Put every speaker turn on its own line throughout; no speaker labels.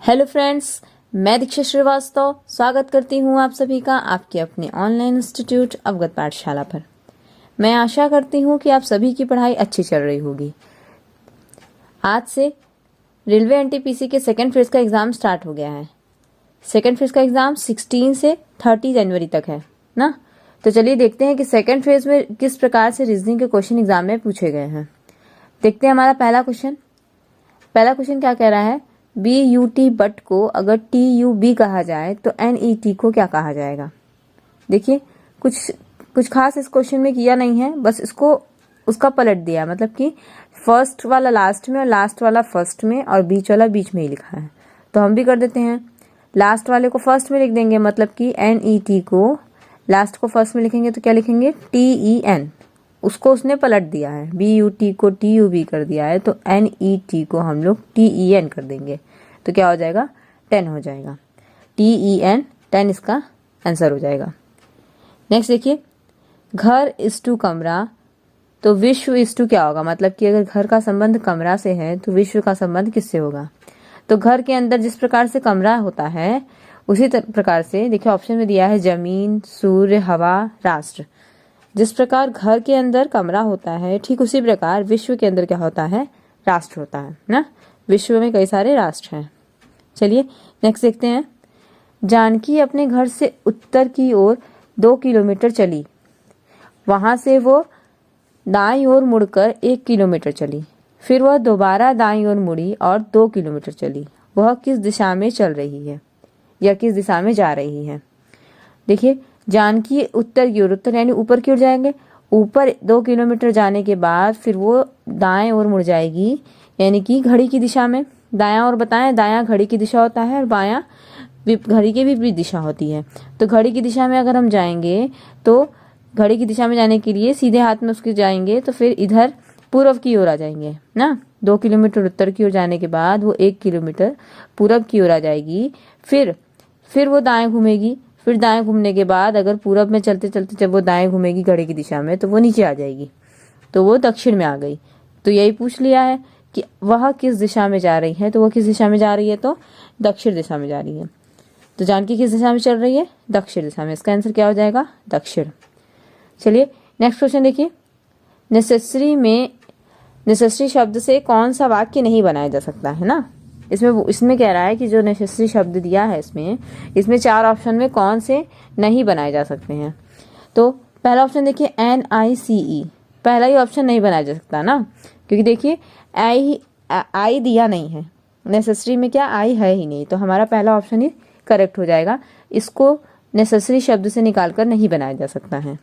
Hello friends, मैं दीक्षा श्रीवास्तव स्वागत करती हूँ आप सभी का आपके अपने ऑनलाइन इंस्टीट्यूट अवगत पाठशाला पर। मैं आशा करती हूँ कि आप सभी की पढ़ाई अच्छी चल रही होगी। आज से रेलवे एनटीपीसी के सेकेंड फेज का एग्ज़ाम स्टार्ट हो गया है। सेकेंड फेज का एग्ज़ाम 16 से 30 जनवरी तक है ना। तो चलिए देखते हैं कि सेकेंड फेज में किस प्रकार से रीजनिंग के क्वेश्चन एग्जाम में पूछे गए हैं। देखते हैं हमारा पहला क्वेश्चन क्या कह रहा है। BUT बट को अगर TUB कहा जाए तो NET को क्या कहा जाएगा। देखिए कुछ खास इस क्वेश्चन में किया नहीं है, बस इसको उसका पलट दिया, मतलब कि फर्स्ट वाला लास्ट में और लास्ट वाला फर्स्ट में और बीच वाला बीच में ही लिखा है। तो हम भी कर देते हैं, लास्ट वाले को फर्स्ट में लिख देंगे, मतलब कि NET को लास्ट को फर्स्ट में लिखेंगे तो क्या लिखेंगे TEN। उसको उसने पलट दिया है, BUT को TUB कर दिया है तो NET को हम लोग TEN कर देंगे तो क्या हो जाएगा 10 हो जाएगा। TEN 10 इसका आंसर हो जाएगा। नेक्स्ट देखिए, घर इस टू कमरा तो विश्व इस टू क्या होगा, मतलब कि अगर घर का संबंध कमरा से है तो विश्व का संबंध किससे होगा। तो घर के अंदर जिस प्रकार से कमरा होता है उसी प्रकार से देखिए ऑप्शन में दिया है जमीन, सूर्य, हवा, राष्ट्र। जिस प्रकार घर के अंदर कमरा होता है ठीक उसी प्रकार विश्व के अंदर क्या होता है, राष्ट्र होता है ना। विश्व में कई सारे राष्ट्र हैं। चलिए नेक्स्ट देखते हैं। जानकी अपने घर से उत्तर की ओर 2 किलोमीटर चली, वहां से वो दाईं ओर मुड़कर 1 किलोमीटर चली, फिर वह दोबारा दाईं ओर मुड़ी और 2 किलोमीटर चली। वह किस दिशा में चल रही है या किस दिशा में जा रही है। देखिए जानकी उत्तर की ओर, उत्तर यानी ऊपर की ओर जाएंगे, ऊपर 2 किलोमीटर जाने के बाद फिर वो दाएं ओर मुड़ जाएगी, यानी कि घड़ी की दिशा में। दायां और बताएं, दायां घड़ी की दिशा होता है और बायां घड़ी की विपरीत दिशा होती है। तो घड़ी की दिशा में अगर हम जाएंगे तो घड़ी की दिशा में जाने के लिए सीधे हाथ में उसके जाएंगे तो फिर इधर पूर्व की ओर आ जाएंगे ना। 2 किलोमीटर उत्तर की ओर जाने के बाद वो 1 किलोमीटर पूरब की ओर आ जाएगी, फिर वो दाएं घूमेगी, फिर दाएं घूमने के बाद अगर पूरब में चलते चलते जब वो दाएं घूमेगी घड़ी की दिशा में तो वो नीचे आ जाएगी, तो वो दक्षिण में आ गई। तो यही पूछ लिया है कि वह किस दिशा में जा रही है, तो वो किस दिशा में जा रही है तो दक्षिण दिशा में जा रही है। तो जानकी किस दिशा में चल रही है, दक्षिण दिशा में। इसका आंसर क्या हो जाएगा, दक्षिण। चलिए नेक्स्ट क्वेश्चन देखिए। नेसेसरी शब्द से कौन सा वाक्य नहीं बनाया जा सकता है ना। इसमें कह रहा है कि जो नेसेसरी शब्द दिया है इसमें 4 ऑप्शन में कौन से नहीं बनाए जा सकते हैं। तो पहला ऑप्शन देखिए NICE, पहला ही ऑप्शन नहीं बनाया जा सकता ना, क्योंकि देखिए आई दिया नहीं है, नेसेसरी में क्या आई है ही नहीं, तो हमारा पहला ऑप्शन ही करेक्ट हो जाएगा। इसको नेसेसरी शब्द से निकालकर नहीं बनाया जा सकता है।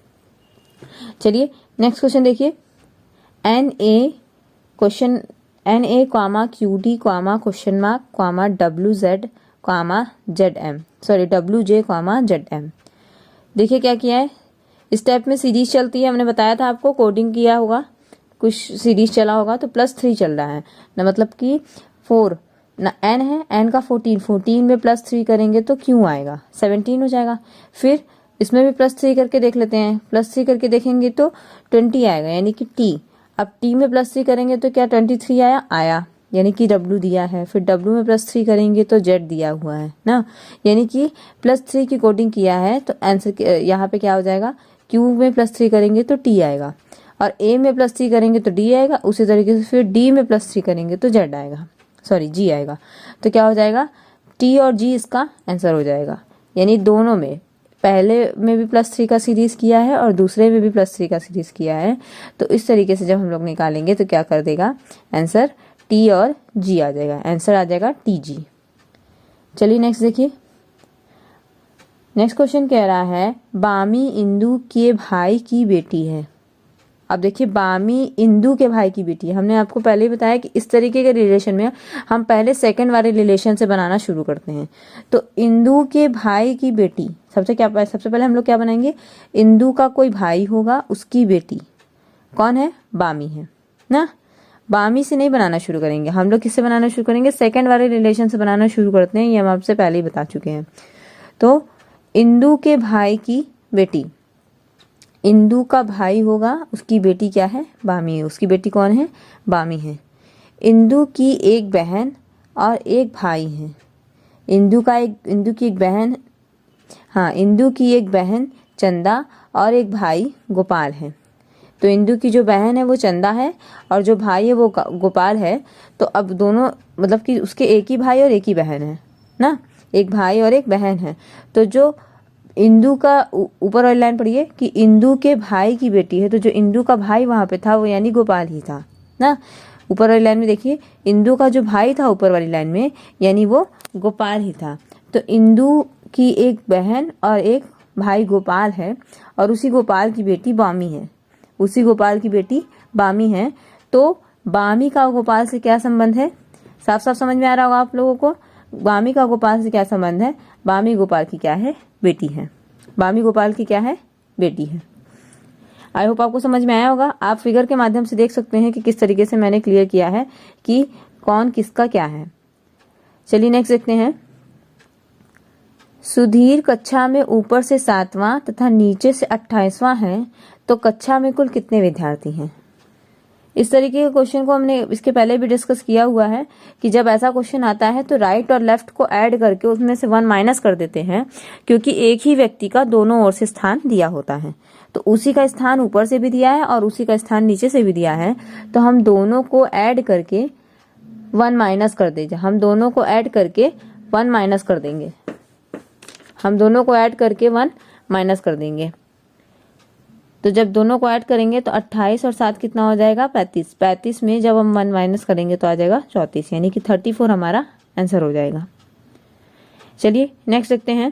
चलिए नेक्स्ट क्वेश्चन देखिए। NA, QD, question mark, WZ, ZM, WJ, ZM। देखिए क्या किया है, इस टाइप में सीरीज चलती है। हमने बताया था आपको, कोडिंग किया होगा, कुछ सीरीज चला होगा तो +3 चल रहा है ना, मतलब कि 4 ना N है, N का 14 में +3 करेंगे तो Q आएगा 17 हो जाएगा। फिर इसमें भी +3 करके देख लेते हैं, +3 करके देखेंगे तो 20 आएगा, यानी कि T। अब T में +3 करेंगे तो क्या 23 आया, यानी कि W दिया है। फिर W में +3 करेंगे तो Z दिया हुआ है ना, यानी कि +3 की कोडिंग किया है। तो आंसर यहाँ पे क्या हो जाएगा, Q में +3 करेंगे तो T आएगा, और A में +3 करेंगे तो D आएगा। उसी तरीके से फिर D में +3 करेंगे तो Z आएगा, G आएगा। तो क्या हो जाएगा, T और G इसका आंसर हो जाएगा। यानी दोनों में, पहले में भी +3 का सीरीज किया है और दूसरे में भी +3 का सीरीज किया है। तो इस तरीके से जब हम लोग निकालेंगे तो क्या कर देगा, आंसर T और G आ जाएगा, आंसर आ जाएगा TG। चलिए नेक्स्ट देखिए। नेक्स्ट क्वेश्चन कह रहा है बामी इंदु के भाई की बेटी है। अब देखिए बामी इंदु के भाई की बेटी है। हमने आपको पहले ही बताया कि इस तरीके के रिलेशन में हम पहले सेकंड वाले रिलेशन से बनाना शुरू करते हैं। तो इंदु के भाई की बेटी, सबसे पहले हम लोग क्या बनाएंगे, इंदु का कोई भाई होगा, उसकी बेटी कौन है, बामी है ना। बामी से नहीं बनाना शुरू करेंगे हम लोग, किससे बनाना शुरू करेंगे, सेकंड वाले रिलेशन से बनाना शुरू करते हैं। ये हम आपसे पहले ही बता चुके हैं। तो इंदु के भाई की बेटी, इंदु का भाई होगा, उसकी बेटी क्या है, बामी है। उसकी बेटी कौन है, बामी है। इंदु की एक बहन और एक भाई है। इंदु की एक बहन चंदा और एक भाई गोपाल है। तो इंदु की जो बहन है वो चंदा है और जो भाई है वो गोपाल है। तो अब दोनों मतलब कि उसके एक ही भाई और एक ही बहन है ना, एक भाई और एक बहन है। तो जो इंदु का ऊपर वाली लाइन पढ़िए कि इंदु के भाई की बेटी है, तो जो इंदु का भाई वहां पे था वो यानी गोपाल ही था ना। ऊपर वाली लाइन में देखिए इंदु का जो भाई था ऊपर वाली लाइन में यानी वो गोपाल ही था। तो इंदु की एक बहन और एक भाई गोपाल है और उसी गोपाल की बेटी बामी है। तो बामी का गोपाल से क्या संबंध है, साफ साफ समझ में आ रहा होगा आप लोगों को। बामी का गोपाल से क्या संबंध है, बामी गोपाल की क्या है, बेटी है। बामी गोपाल की क्या है, बेटी है। आई होप आपको समझ में आया होगा। आप फिगर के माध्यम से देख सकते हैं कि किस तरीके से मैंने क्लियर किया है कि कौन किसका क्या है। चलिए नेक्स्ट देखते हैं। सुधीर कक्षा में ऊपर से 7वां तथा नीचे से 28वां है, तो कक्षा में कुल कितने विद्यार्थी हैं। इस तरीके के क्वेश्चन को हमने इसके पहले भी डिस्कस किया हुआ है कि जब ऐसा क्वेश्चन आता है तो राइट और लेफ्ट को ऐड करके उसमें से 1 माइनस कर देते हैं, क्योंकि एक ही व्यक्ति का दोनों ओर से स्थान दिया होता है। तो उसी का स्थान ऊपर से भी दिया है और उसी का स्थान नीचे से भी दिया है, तो हम दोनों को ऐड करके 1 माइनस कर देंगे। हम दोनों को ऐड करके 1 माइनस कर देंगे। हम दोनों को ऐड करके 1 माइनस कर देंगे। तो जब दोनों को ऐड करेंगे तो 28 और 7 कितना हो जाएगा, 35। 35 में जब हम 1 माइनस करेंगे तो आ जाएगा 34, यानी कि 34 हमारा आंसर हो जाएगा। चलिए नेक्स्ट देखते हैं।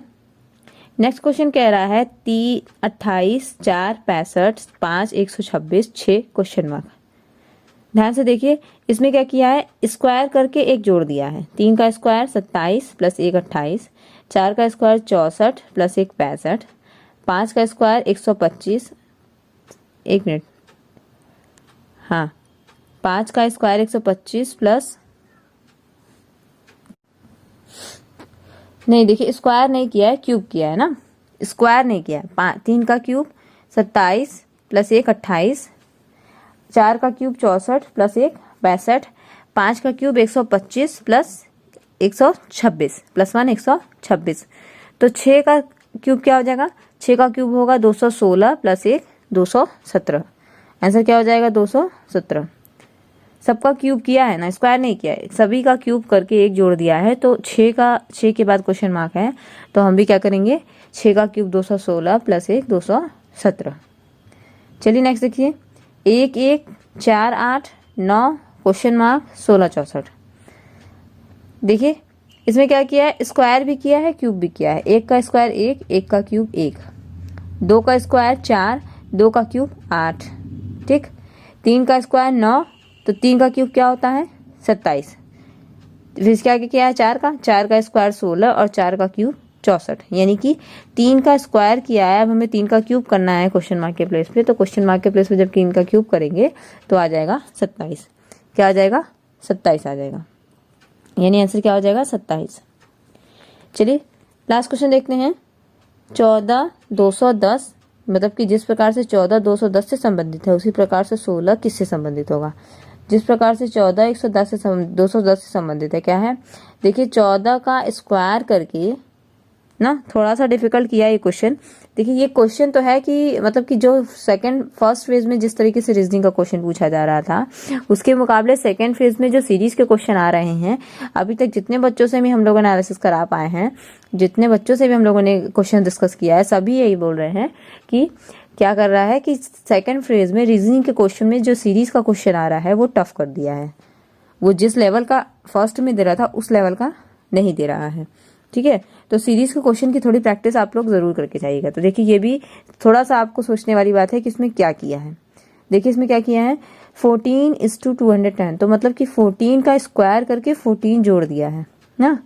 नेक्स्ट क्वेश्चन कह रहा है 28, 4, 65, 5, 126, 6 क्वेश्चन मार्क। ध्यान से देखिए इसमें क्या किया है, स्क्वायर करके एक जोड़ दिया है। 3 का स्क्वायर 27 प्लस 1 28, 4 का स्क्वायर 64 प्लस 1 65, 5 का स्क्वायर 125, 1 मिनट, हाँ 5 का स्क्वायर 125 प्लस, नहीं देखिए स्क्वायर नहीं किया है, क्यूब किया है ना, स्क्वायर नहीं किया है। 3 का क्यूब 27 प्लस 1 28, 4 का क्यूब 64 प्लस 1 62, 5 का क्यूब 125 प्लस 126 प्लस 1 126। तो 6 का क्यूब क्या हो जाएगा, 6 का क्यूब होगा 216 प्लस 1 217। आंसर क्या हो जाएगा 217। सबका क्यूब किया है ना, स्क्वायर नहीं किया है, सभी का क्यूब करके एक जोड़ दिया है। तो 6 के बाद क्वेश्चन मार्क है, तो हम भी क्या करेंगे 6 का क्यूब 216 प्लस 1 217। चलिए नेक्स्ट देखिए 1 1 4 8 9 क्वेश्चन मार्क 16 64। देखिए इसमें क्या किया है, स्क्वायर भी किया है क्यूब भी किया है। 1 का स्क्वायर 1, 1 का क्यूब 1, 2 का स्क्वायर 4, 2 का क्यूब 8, ठीक। 3 का स्क्वायर 9, तो 3 का क्यूब क्या होता है 27। फिर क्या किया है 4 का स्क्वायर 16 और 4 का क्यूब 64, यानी कि 3 का स्क्वायर किया है। अब हमें 3 का क्यूब करना है क्वेश्चन मार्क के प्लेस पे, तो क्वेश्चन मार्क के प्लेस पे जब 3 का क्यूब करेंगे तो आ जाएगा 27। क्या आ जाएगा 27 आ जाएगा, यानी आंसर क्या हो जाएगा 27। चलिए लास्ट क्वेश्चन देखते हैं। 14 210, मतलब कि जिस प्रकार से 14 210 से संबंधित है उसी प्रकार से 16 किससे संबंधित होगा। जिस प्रकार से 14 110 से 210 से संबंधित है, क्या है देखिए 14 का स्क्वायर करके ना, थोड़ा सा डिफिकल्ट किया ये क्वेश्चन। देखिए ये क्वेश्चन तो है कि मतलब कि जो फर्स्ट फेज में जिस तरीके से रीजनिंग का क्वेश्चन पूछा जा रहा था उसके मुकाबले सेकंड फेज में जो सीरीज के क्वेश्चन आ रहे हैं, अभी तक जितने बच्चों से भी हम लोग एनालिसिस करा पाए हैं, जितने बच्चों से भी हम लोगों ने क्वेश्चन डिस्कस किया है, सभी यही बोल रहे हैं कि क्या कर रहा है कि सेकेंड फेज में रीजनिंग के क्वेश्चन में जो सीरीज का क्वेश्चन आ रहा है वो टफ कर दिया है। वो जिस लेवल का फर्स्ट में दे रहा था उस लेवल का नहीं दे रहा है, ठीक है। तो सीरीज के क्वेश्चन की थोड़ी प्रैक्टिस आप लोग जरूर करके जाइएगा। तो देखिए ये भी थोड़ा सा आपको सोचने वाली बात है कि इसमें क्या किया है। देखिए इसमें क्या किया है 14:210, तो मतलब कि 14 का स्क्वायर करके 14 जोड़ दिया है ना।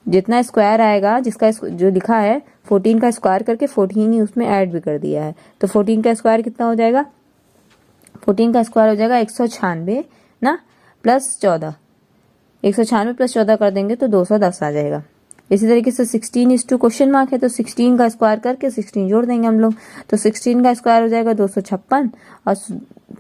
जितना स्क्वायर आएगा जिसका जो लिखा है 14 का स्क्वायर करके 14 ही उसमें ऐड भी कर दिया है। तो 14 का स्क्वायर कितना हो जाएगा, 14 का स्क्वायर हो जाएगा 196 ना प्लस 14, 196 प्लस 14 कर देंगे तो 210 आ जाएगा। इसी तरीके से 16 क्वेश्चन मार्क है, तो 16 का स्क्वायर करके 16 जोड़ देंगे हम लोग, तो 16 का स्क्वायर हो जाएगा 256 और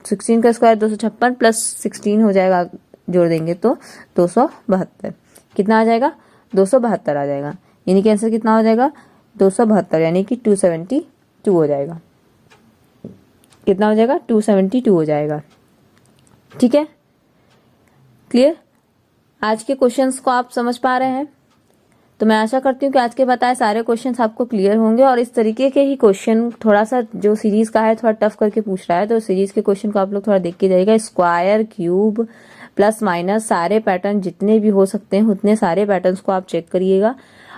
16 का स्क्वायर 256 प्लस 16 हो जाएगा, जोड़ देंगे तो 272। कितना आ जाएगा 272 आ जाएगा, यानी कि आंसर कितना हो जाएगा 272, यानी कि 272 हो जाएगा। कितना हो जाएगा 272 हो जाएगा। ठीक है, क्लियर। आज के क्वेश्चंस को आप समझ पा रहे हैं, तो मैं आशा करती हूँ कि आज के बताए सारे क्वेश्चंस आपको क्लियर होंगे। और इस तरीके के ही क्वेश्चन, थोड़ा सा जो सीरीज का है थोड़ा टफ करके पूछ रहा है, तो सीरीज के क्वेश्चन को आप लोग थोड़ा देख के जाइएगा। स्क्वायर, क्यूब, प्लस माइनस सारे पैटर्न जितने भी हो सकते हैं उतने सारे पैटर्न्स को आप चेक करिएगा।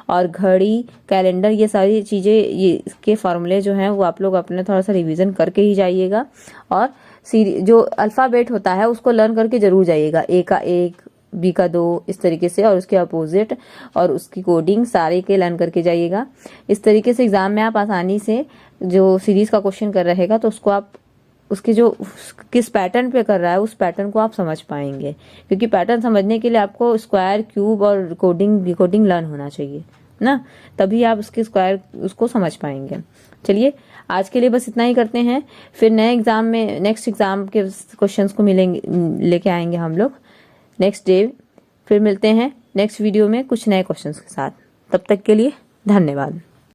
और घड़ी, कैलेंडर, ये सारी चीज़ें, ये इसके फॉर्मूले जो हैं वो आप लोग अपने थोड़ा सा रिवीजन करके ही जाइएगा। और जो अल्फ़ाबेट होता है उसको लर्न करके जरूर जाइएगा, ए का 1, बी का 2, इस तरीके से, और उसके अपोजिट और उसकी कोडिंग सारे के लर्न करके जाइएगा। इस तरीके से एग्जाम में आप आसानी से जो सीरीज का क्वेश्चन कर रहेगा तो उसको आप उसके जो किस पैटर्न पे कर रहा है उस पैटर्न को आप समझ पाएंगे, क्योंकि पैटर्न समझने के लिए आपको स्क्वायर, क्यूब और कोडिंग लर्न होना चाहिए ना, तभी आप उसके स्क्वायर उसको समझ पाएंगे। चलिए आज के लिए बस इतना ही करते हैं, फिर नए एग्जाम में नेक्स्ट एग्जाम के क्वेश्चंस को मिलेंगे, लेके आएंगे हम लोग नेक्स्ट डे। फिर मिलते हैं नेक्स्ट वीडियो में कुछ नए क्वेश्चंस के साथ। तब तक के लिए धन्यवाद।